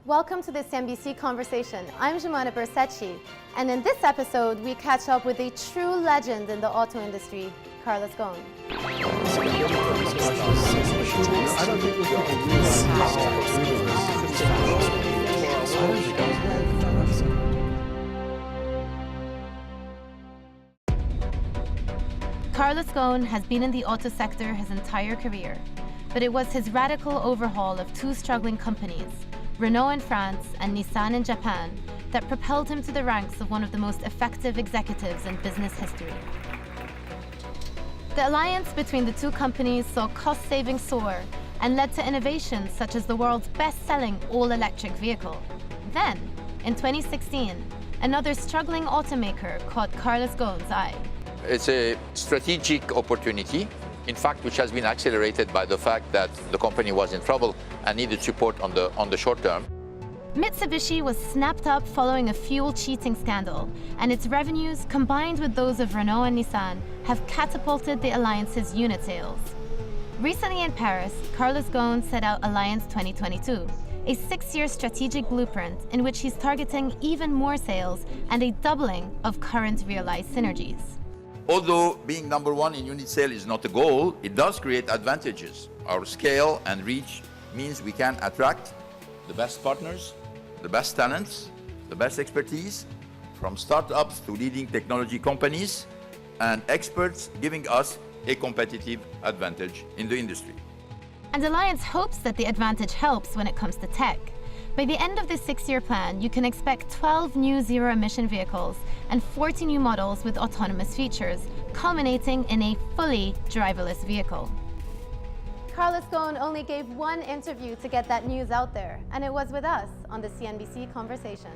Welcome to the CNBC Conversation. I'm Jumana Bersecci, and in this episode, we catch up with a true legend in the auto industry, Carlos Ghosn. Carlos Ghosn has been in the auto sector his entire career, but it was his radical overhaul of two struggling companies, Renault in France and Nissan in Japan, that propelled him to the ranks of one of the most effective executives in business history. The alliance between the two companies saw cost savings soar and led to innovations such as the world's best-selling all-electric vehicle. Then, in 2016, another struggling automaker caught Carlos Ghosn's eye. It's a strategic opportunity, in fact, which has been accelerated by the fact that the company was in trouble and needed support on the short term. Mitsubishi was snapped up following a fuel cheating scandal, and its revenues, combined with those of Renault and Nissan, have catapulted the alliance's unit sales. Recently in Paris, Carlos Ghosn set out Alliance 2022, a 6-year strategic blueprint in which he's targeting even more sales and a doubling of current realized synergies. Although being number one in unit sale is not a goal, it does create advantages. Our scale and reach means we can attract the best partners, the best talents, the best expertise, from startups to leading technology companies and experts, giving us a competitive advantage in the industry. And Alliance hopes that the advantage helps when it comes to tech. By the end of this 6-year plan, you can expect 12 new zero-emission vehicles and 40 new models with autonomous features, culminating in a fully driverless vehicle. Carlos Ghosn only gave one interview to get that news out there, and it was with us on the CNBC Conversation.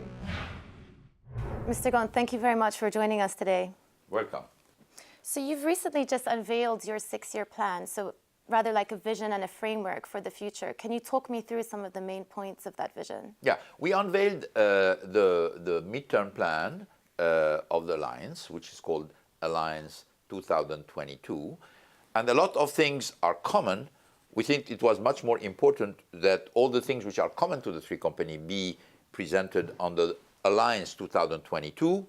Mr. Ghosn, thank you very much for joining us today. Welcome. So you've recently just unveiled your 6-year plan, so rather like a vision and a framework for the future. Can you talk me through some of the main points of that vision? Yeah, we unveiled the midterm plan of the Alliance, which is called Alliance 2022. And a lot of things are common. We think it was much more important that all the things which are common to the three companies be presented on the Alliance 2022,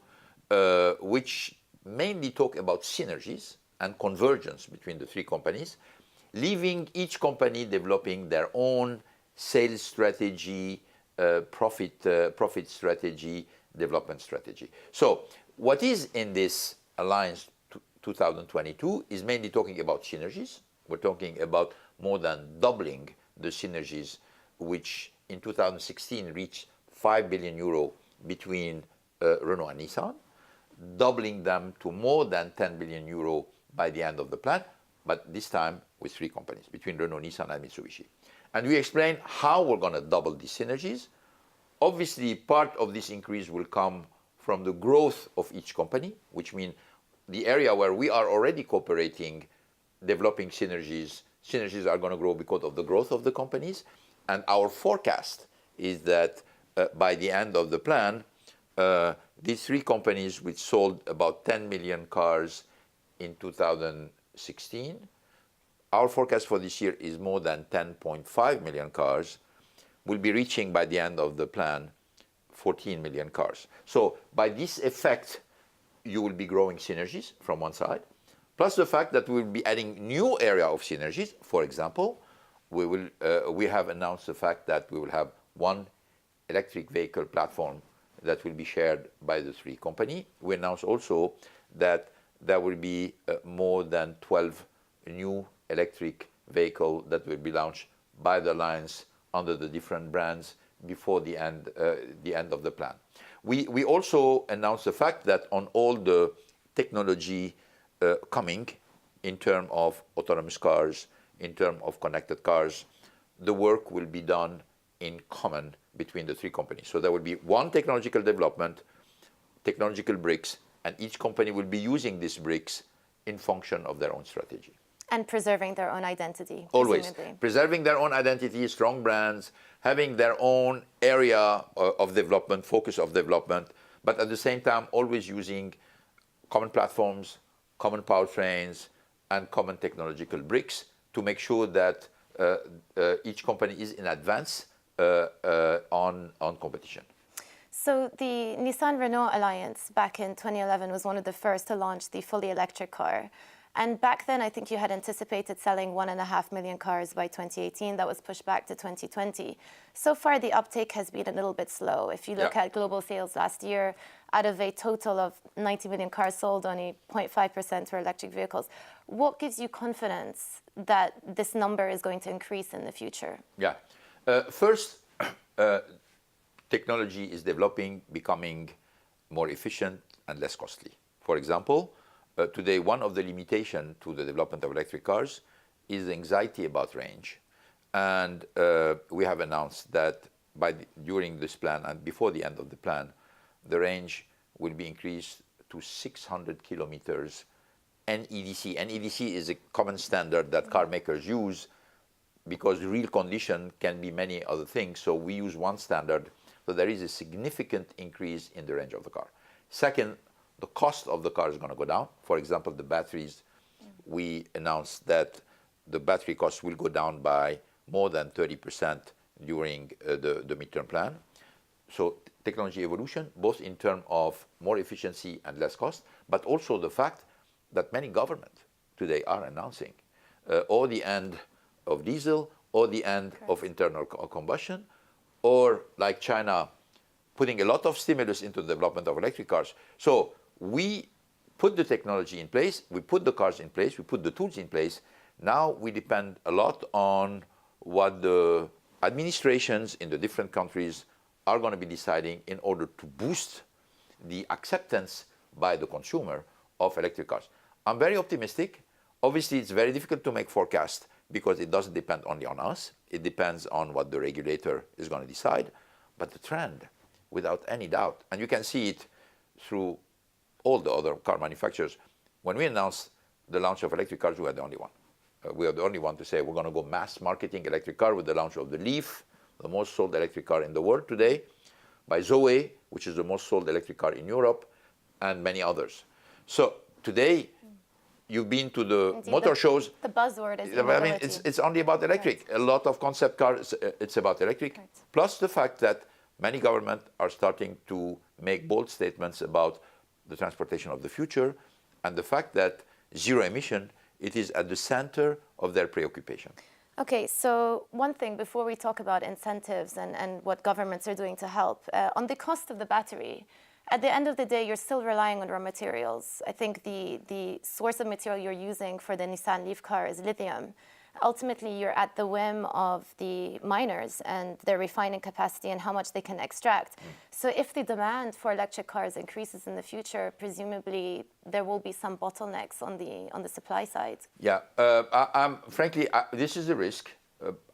which mainly talk about synergies and convergence between the three companies, leaving each company developing their own sales strategy, profit strategy, development strategy. So what is in this Alliance 2022 is mainly talking about synergies. We're talking about more than doubling the synergies, which in 2016 reached 5 billion euro between Renault and Nissan, doubling them to more than 10 billion euro by the end of the plan, but this time with three companies, between Renault, Nissan, and Mitsubishi. And we explain how we're going to double these synergies. Obviously, part of this increase will come from the growth of each company, which means the area where we are already cooperating, developing synergies are going to grow because of the growth of the companies. And our forecast is that by the end of the plan, these three companies, which sold about 10 million cars in 2016, our forecast for this year is more than 10.5 million cars, will be reaching by the end of the plan 14 million cars. So by this effect, you will be growing synergies from one side, plus the fact that we will be adding new area of synergies. For example, we have announced the fact that we will have one electric vehicle platform that will be shared by the three companies. We announced also that there will be more than 12 new electric vehicle that will be launched by the Alliance under the different brands before the end of the plan. We also announced the fact that on all the technology coming in terms of autonomous cars, in terms of connected cars, the work will be done in common between the three companies. So there will be one technological development, technological bricks, and each company will be using these bricks in function of their own strategy. And preserving their own identity. Always. Presumably. Preserving their own identity, strong brands, having their own area of development, focus of development, but at the same time always using common platforms, common powertrains, and common technological bricks to make sure that each company is in advance on competition. So the Nissan-Renault alliance back in 2011 was one of the first to launch the fully electric car. And back then, I think you had anticipated selling 1.5 million cars by 2018. That was pushed back to 2020. So far, the uptake has been a little bit slow. If you look at global sales last year, out of a total of 90 million cars sold, only 0.5% were electric vehicles. What gives you confidence that this number is going to increase in the future? Yeah. First, technology is developing, becoming more efficient and less costly. For example, today, one of the limitations to the development of electric cars is anxiety about range. And we have announced that during this plan and before the end of the plan, the range will be increased to 600 kilometers NEDC. NEDC is a common standard that car makers use because real condition can be many other things. So we use one standard. So there is a significant increase in the range of the car. Second, the cost of the car is going to go down. For example, the batteries, we announced that the battery cost will go down by more than 30% during the midterm plan. So technology evolution, both in terms of more efficiency and less cost, but also the fact that many governments today are announcing or the end of diesel or the end of internal combustion, or like China, putting a lot of stimulus into the development of electric cars. So we put the technology in place, we put the cars in place, we put the tools in place. Now we depend a lot on what the administrations in the different countries are going to be deciding in order to boost the acceptance by the consumer of electric cars. I'm very optimistic. Obviously, it's very difficult to make forecasts because it doesn't depend only on us. It depends on what the regulator is going to decide. But the trend, without any doubt, and you can see it through all the other car manufacturers. When we announced the launch of electric cars, we were the only one. We are the only one to say we're going to go mass marketing electric car with the launch of the Leaf, the most sold electric car in the world today, by Zoe, which is the most sold electric car in Europe, and many others. So today, you've been to the Indeed, motor shows. The buzzword is I mean, it's only about electric. Right. A lot of concept cars, it's about electric. Right. Plus the fact that many governments are starting to make bold statements about the transportation of the future, and the fact that zero emission, it is at the center of their preoccupation. Okay, so one thing before we talk about incentives and what governments are doing to help, on the cost of the battery, at the end of the day, you're still relying on raw materials. I think the source of material you're using for the Nissan Leaf car is lithium. Ultimately, you're at the whim of the miners and their refining capacity and how much they can extract. So if the demand for electric cars increases in the future, presumably there will be some bottlenecks on the supply side. Yeah, frankly, this is a risk.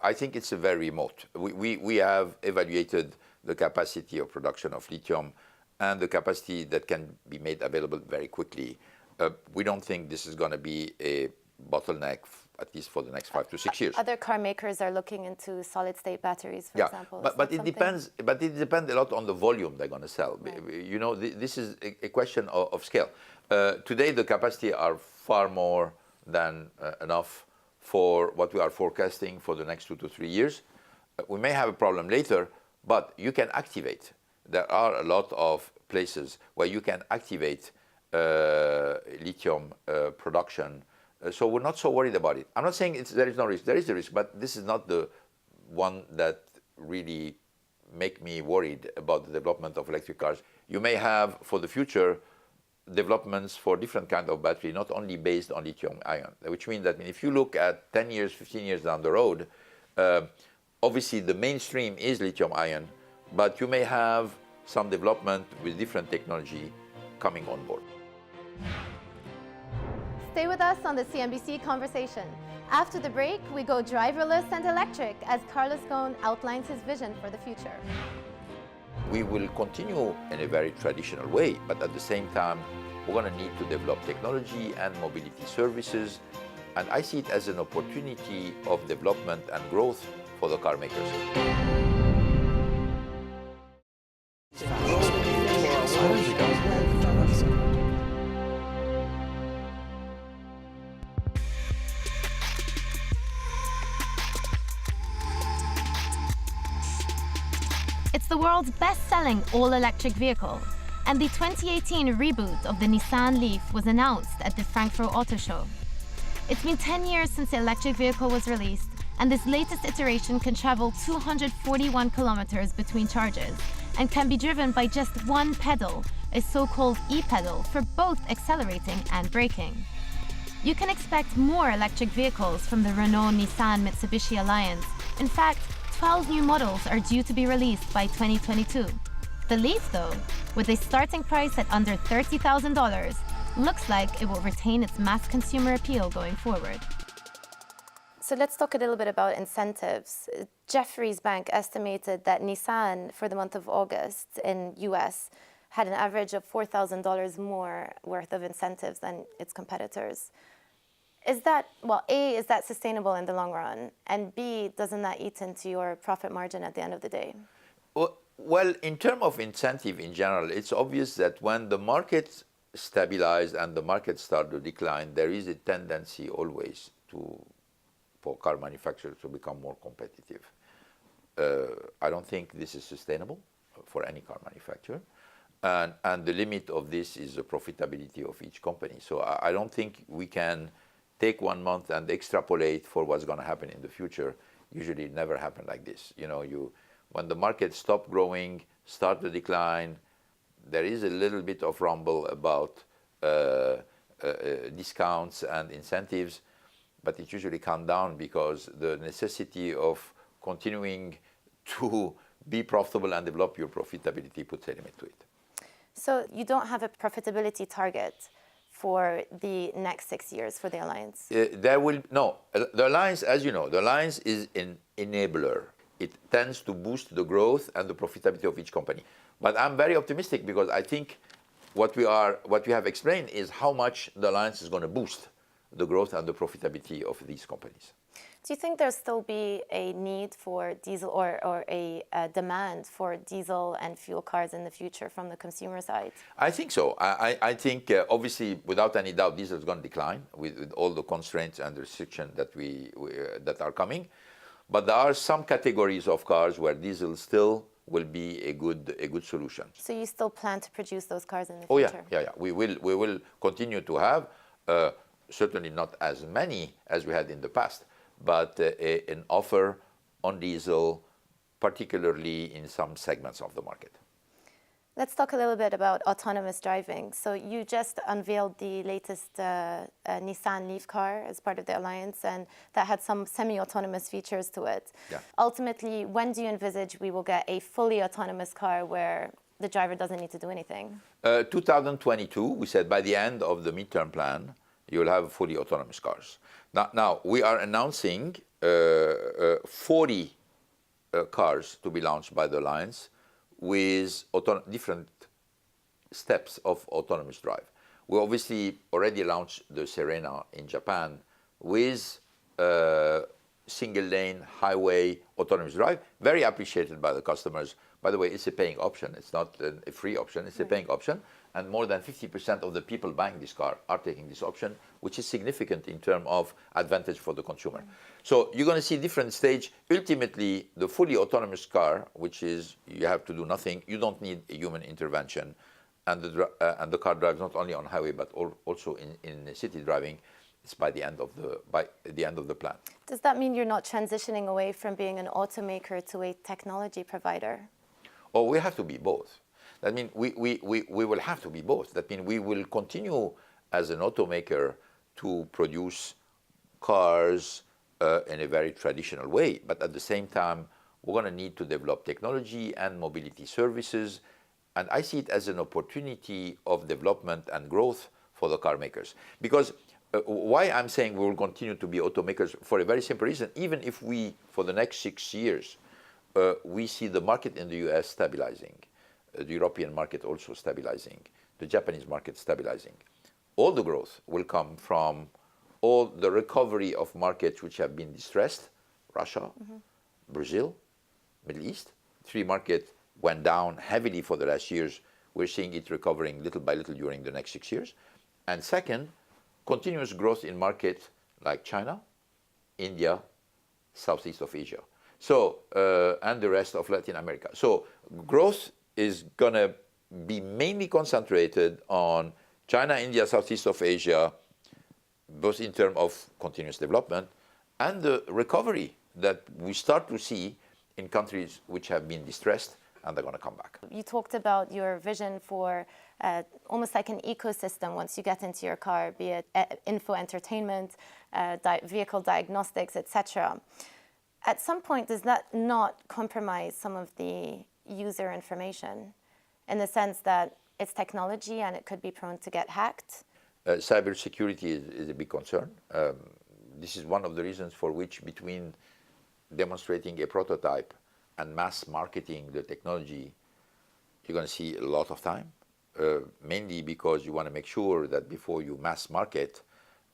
I think it's very remote. We have evaluated the capacity of production of lithium and the capacity that can be made available very quickly. We don't think this is going to be a bottleneck, at least for the next 5 to 6 years. Other car makers are looking into solid-state batteries, for example. But it depends. But it depends a lot on the volume they're going to sell. Right. You know, this is a question of scale. Today, the capacity are far more than enough for what we are forecasting for the next 2 to 3 years. We may have a problem later, but you can activate. There are a lot of places where you can activate lithium production. So we're not so worried about it. I'm not saying there is no risk. There is a risk, but this is not the one that really make me worried about the development of electric cars. You may have, for the future, developments for different kind of battery, not only based on lithium ion, which means that if you look at 10 years, 15 years down the road, obviously the mainstream is lithium ion, but you may have some development with different technology coming on board. Stay with us on the CNBC Conversation. After the break, we go driverless and electric as Carlos Ghosn outlines his vision for the future. We will continue in a very traditional way, but at the same time, we're going to need to develop technology and mobility services. And I see it as an opportunity of development and growth for the car makers. the world's best-selling all-electric vehicle, and the 2018 reboot of the Nissan Leaf was announced at the Frankfurt Auto Show. It's been 10 years since the electric vehicle was released, and this latest iteration can travel 241 kilometers between charges and can be driven by just one pedal, a so-called e-pedal, for both accelerating and braking. You can expect more electric vehicles from the Renault-Nissan-Mitsubishi alliance. In fact, 12 new models are due to be released by 2022. The Leaf, though, with a starting price at under $30,000, looks like it will retain its mass consumer appeal going forward. So let's talk a little bit about incentives. Jefferies Bank estimated that Nissan, for the month of August in US, had an average of $4,000 more worth of incentives than its competitors. Is that, well, A, is that sustainable in the long run? And B, doesn't that eat into your profit margin at the end of the day? Well, in terms of incentive in general, it's obvious that when the market stabilizes and the market starts to decline, there is a tendency always for car manufacturers to become more competitive. I don't think this is sustainable for any car manufacturer. And the limit of this is the profitability of each company. So I don't think we can take 1 month and extrapolate for what's going to happen in the future. Usually it never happens like this. When the market stops growing, start to decline, there is a little bit of rumble about discounts and incentives, but it usually comes down because the necessity of continuing to be profitable and develop your profitability puts a limit to it. So you don't have a profitability target for the next 6 years for the alliance? No. The alliance, as you know, the alliance is an enabler. It tends to boost the growth and the profitability of each company. But I'm very optimistic because I think what we have explained is how much the alliance is going to boost the growth and the profitability of these companies. Do you think there'll still be a need for diesel or a demand for diesel and fuel cars in the future from the consumer side? I think so. I think obviously, without any doubt, diesel is going to decline with all the constraints and restrictions that are coming. But there are some categories of cars where diesel still will be a good solution. So you still plan to produce those cars in the future? Oh yeah. We will continue to have certainly not as many as we had in the past, but an offer on diesel, particularly in some segments of the market. Let's talk a little bit about autonomous driving. So you just unveiled the latest Nissan Leaf car as part of the alliance, and that had some semi-autonomous features to it. Yeah. Ultimately, when do you envisage we will get a fully autonomous car where the driver doesn't need to do anything? 2022, we said by the end of the midterm plan, you will have fully autonomous cars. Now we are announcing 40 cars to be launched by the alliance with different steps of autonomous drive. We obviously already launched the Serena in Japan with single-lane highway autonomous drive, very appreciated by the customers. By the way, it's a paying option. It's not a free option. It's a paying option. And more than 50% of the people buying this car are taking this option, which is significant in terms of advantage for the consumer. So you're going to see different stage. Ultimately, the fully autonomous car, which is you have to do nothing, you don't need a human intervention, and the car drives not only on highway but also in city driving. It's by the end of the plan. Does that mean you're not transitioning away from being an automaker to a technology provider? Oh, we have to be both. That means we will have to be both. That means we will continue as an automaker to produce cars in a very traditional way, but at the same time, we're going to need to develop technology and mobility services. And I see it as an opportunity of development and growth for the car makers. Because why I'm saying we will continue to be automakers for a very simple reason, even if we, for the next 6 years, we see the market in the US stabilizing, the European market also stabilizing, the Japanese market stabilizing. All the growth will come from all the recovery of markets which have been distressed, Russia, Brazil, Middle East. 3 markets went down heavily for the last years. We're seeing it recovering little by little during the next 6 years. And second, continuous growth in markets like China, India, Southeast of Asia. So, and the rest of Latin America. So growth is going to be mainly concentrated on China, India, Southeast of Asia, both in terms of continuous development and the recovery that we start to see in countries which have been distressed and they're going to come back. You talked about your vision for almost like an ecosystem once you get into your car, be it info entertainment, vehicle diagnostics, etc. At some point, does that not compromise some of the user information in the sense that it's technology and it could be prone to get hacked? Cybersecurity is a big concern. This is one of the reasons for which between demonstrating a prototype and mass marketing the technology, you're going to see a lot of time, mainly because you want to make sure that before you mass market,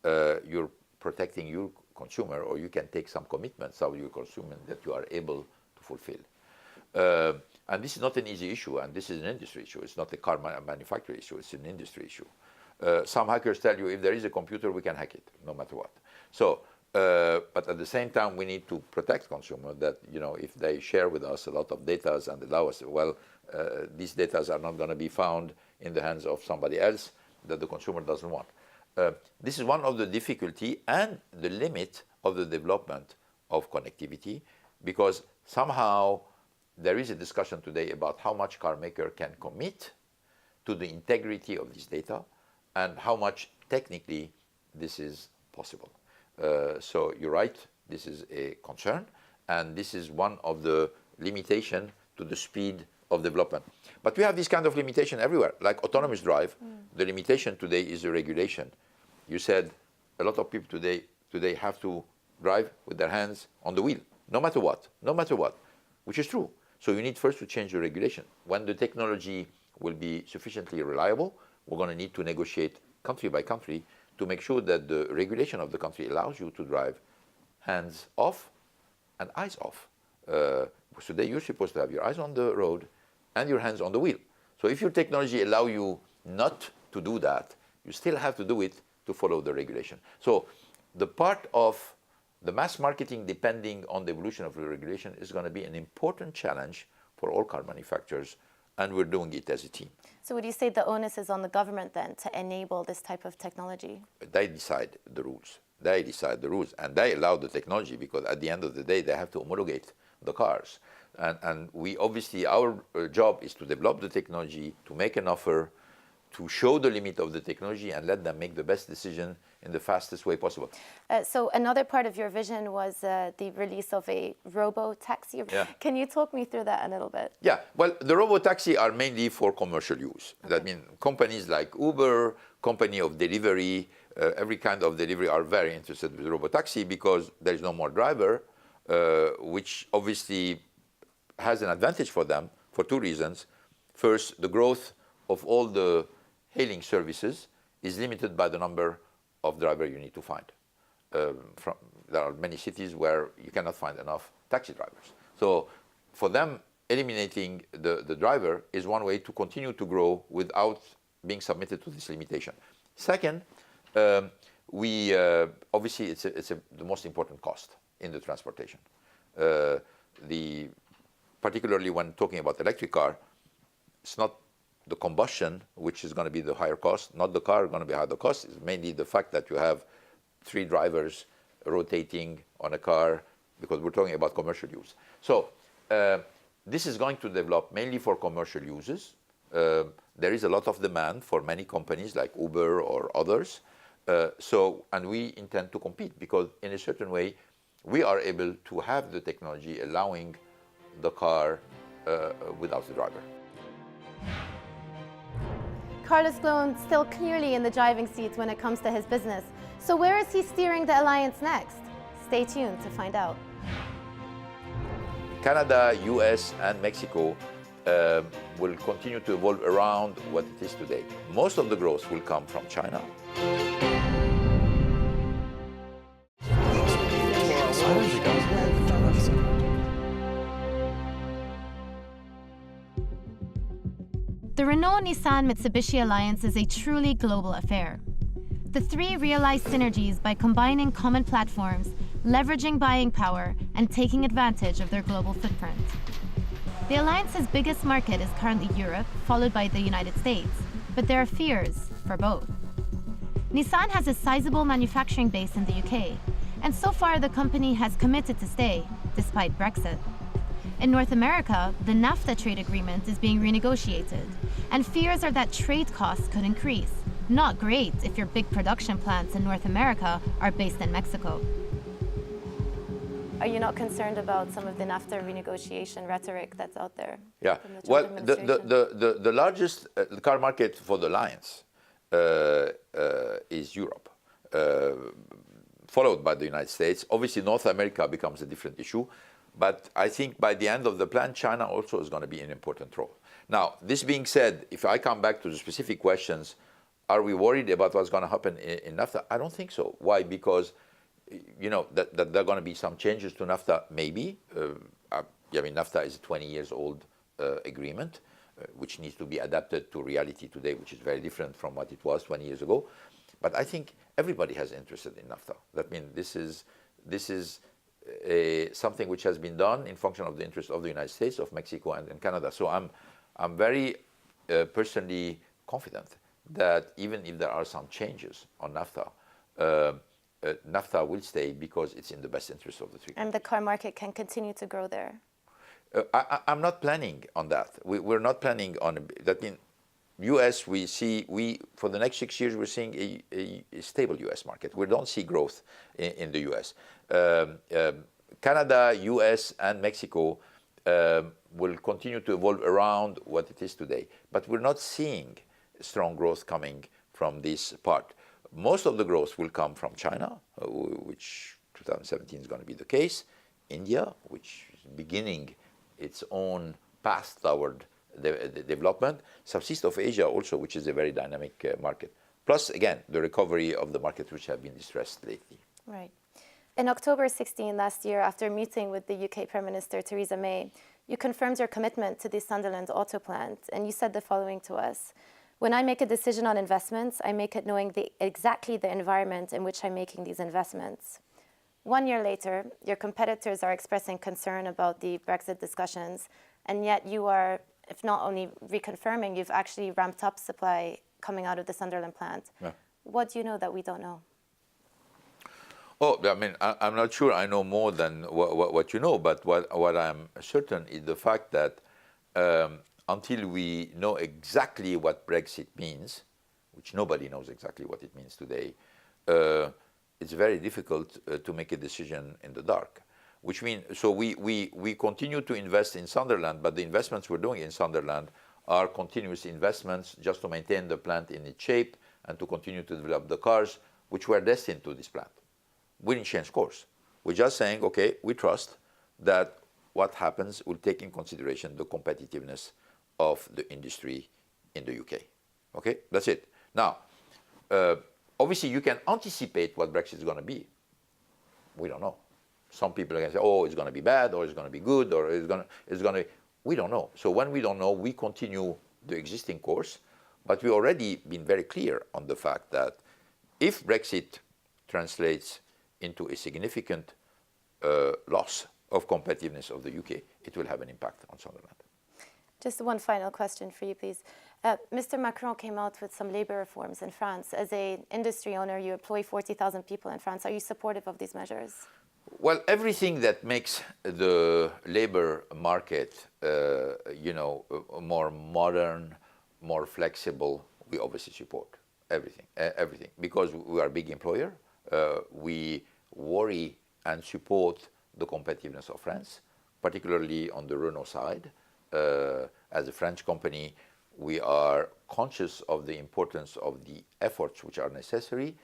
you're protecting your consumer, or you can take some commitments of your consumer that you are able to fulfill. And this is not an easy issue, and this is an industry issue. It's not a car manufacturer issue, it's an industry issue. Some hackers tell you if there is a computer, we can hack it, no matter what. So, but at the same time, we need to protect consumers that, if they share with us a lot of data and allow us, these data are not going to be found in the hands of somebody else that the consumer doesn't want. This is one of the difficulty and the limit of the development of connectivity, because somehow there is a discussion today about how much car maker can commit to the integrity of this data and how much technically this is possible. So you're right, this is a concern, and this is one of the limitation to the speed of development. But we have this kind of limitation everywhere, like autonomous drive. The limitation today is the regulation. You said a lot of people today have to drive with their hands on the wheel, no matter what, which is true. So you need first to change the regulation. When the technology will be sufficiently reliable, we're going to need to negotiate country by country to make sure that the regulation of the country allows you to drive hands off and eyes off. Today you're supposed to have your eyes on the road and your hands on the wheel. So if your technology allows you not to do that, you still have to do it to follow the regulation. So the part of the mass marketing depending on the evolution of the regulation is going to be an important challenge for all car manufacturers, and we're doing it as a team. So would you say the onus is on the government then to enable this type of technology? They decide the rules. And they allow the technology, because at the end of the day, they have to homologate the cars. And we obviously, our job is to develop the technology, to make an offer, to show the limit of the technology and let them make the best decision in the fastest way possible. So another part of your vision was the release of a robo-taxi. Yeah. Can you talk me through that a little bit? Yeah, well, the robo-taxi are mainly for commercial use. Okay. That means companies like Uber, company of delivery, every kind of delivery are very interested with robo-taxi because there is no more driver, which obviously has an advantage for them for two reasons. First, the growth of all the hailing services is limited by the number of drivers you need to find. There are many cities where you cannot find enough taxi drivers. So for them, eliminating the driver is one way to continue to grow without being submitted to this limitation. Second, obviously it's the most important cost in the transportation. Particularly when talking about electric car, it's not the combustion, which is going to be the higher cost, not the car going to be higher cost. It's mainly the fact that you have 3 drivers rotating on a car, because we're talking about commercial use. So this is going to develop mainly for commercial uses. There is a lot of demand for many companies like Uber or others. And we intend to compete because in a certain way, we are able to have the technology allowing the car without the driver. Carlos Ghosn still clearly in the driving seat when it comes to his business. So where is he steering the alliance next? Stay tuned to find out. Canada, US, and Mexico will continue to evolve around what it is today. Most of the growth will come from China. The Renault-Nissan-Mitsubishi alliance is a truly global affair. The three realize synergies by combining common platforms, leveraging buying power and taking advantage of their global footprint. The alliance's biggest market is currently Europe, followed by the United States, but there are fears for both. Nissan has a sizable manufacturing base in the UK, and so far the company has committed to stay, despite Brexit. In North America, the NAFTA trade agreement is being renegotiated, and fears are that trade costs could increase. Not great if your big production plants in North America are based in Mexico. Are you not concerned about some of the NAFTA renegotiation rhetoric that's out there? Yeah, well, the largest car market for the Alliance is Europe, followed by the United States. Obviously, North America becomes a different issue, but I think by the end of the plan, China also is going to be an important role. Now, this being said, if I come back to the specific questions, are we worried about what's going to happen in NAFTA? I don't think so. Why? Because that there are going to be some changes to NAFTA, maybe. I mean, NAFTA is a 20 years old agreement, which needs to be adapted to reality today, which is very different from what it was 20 years ago. But I think everybody has interest in NAFTA. That means this is something which has been done in function of the interest of the United States, of Mexico, and Canada. So I'm very personally confident that even if there are some changes on NAFTA, NAFTA will stay because it's in the best interest of the three. And the car market can continue to grow there? I'm not planning on that. We're not planning on that. In U.S., for the next 6 years, we're seeing a stable U.S. market. We don't see growth in the U.S. Canada, U.S., and Mexico will continue to evolve around what it is today. But we're not seeing strong growth coming from this part. Most of the growth will come from China, which 2017 is going to be the case. India, which is beginning its own path toward the development. Southeast of Asia also, which is a very dynamic market. Plus, again, the recovery of the markets which have been distressed lately. Right. In October 16 last year, after meeting with the UK Prime Minister Theresa May, you confirmed your commitment to the Sunderland auto plant, and you said the following to us: "When I make a decision on investments, I make it knowing exactly the environment in which I'm making these investments." 1 year later, your competitors are expressing concern about the Brexit discussions, and yet you are, if not only reconfirming, you've actually ramped up supply coming out of the Sunderland plant. Yeah. What do you know that we don't know? Oh, I mean, I'm not sure I know more than what you know, but what I'm certain is the fact that until we know exactly what Brexit means, which nobody knows exactly what it means today, it's very difficult to make a decision in the dark. Which means, so we continue to invest in Sunderland, but the investments we're doing in Sunderland are continuous investments just to maintain the plant in its shape and to continue to develop the cars which were destined to this plant. We didn't change course. We're just saying, okay, we trust that what happens will take in consideration the competitiveness of the industry in the UK. Okay, that's it. Now, obviously you can anticipate what Brexit is going to be. We don't know. Some people are going to say, oh, it's going to be bad, or it's going to be good, or it's going to, we don't know. So when we don't know, we continue the existing course, but we've already been very clear on the fact that if Brexit translates into a significant loss of competitiveness of the UK, it will have an impact on Sunderland. Just one final question for you, please. Mr. Macron came out with some labor reforms in France. As an industry owner, you employ 40,000 people in France. Are you supportive of these measures? Well, everything that makes the labor market, more modern, more flexible, we obviously support. Everything. Because we are a big employer, we worry and support the competitiveness of France, particularly on the Renault side. As a French company, we are conscious of the importance of the efforts which are necessary,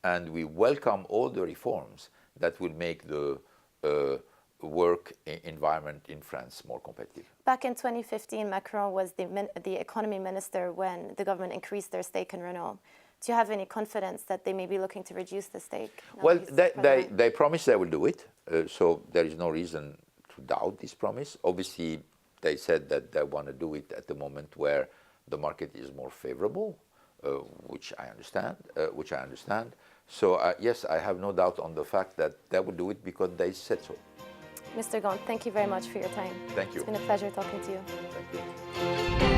and we welcome all the reforms that will make the work environment in France more competitive. Back in 2015, Macron was the economy minister when the government increased their stake in Renault. Do you have any confidence that they may be looking to reduce the stake? Well, they promised they will do it, so there is no reason to doubt this promise. Obviously, they said that they want to do it at the moment where the market is more favorable, which I understand. So yes, I have no doubt on the fact that they will do it because they said so. Mr. Ghosn, thank you very much for your time. Thank you. It's been a pleasure talking to you. Thank you.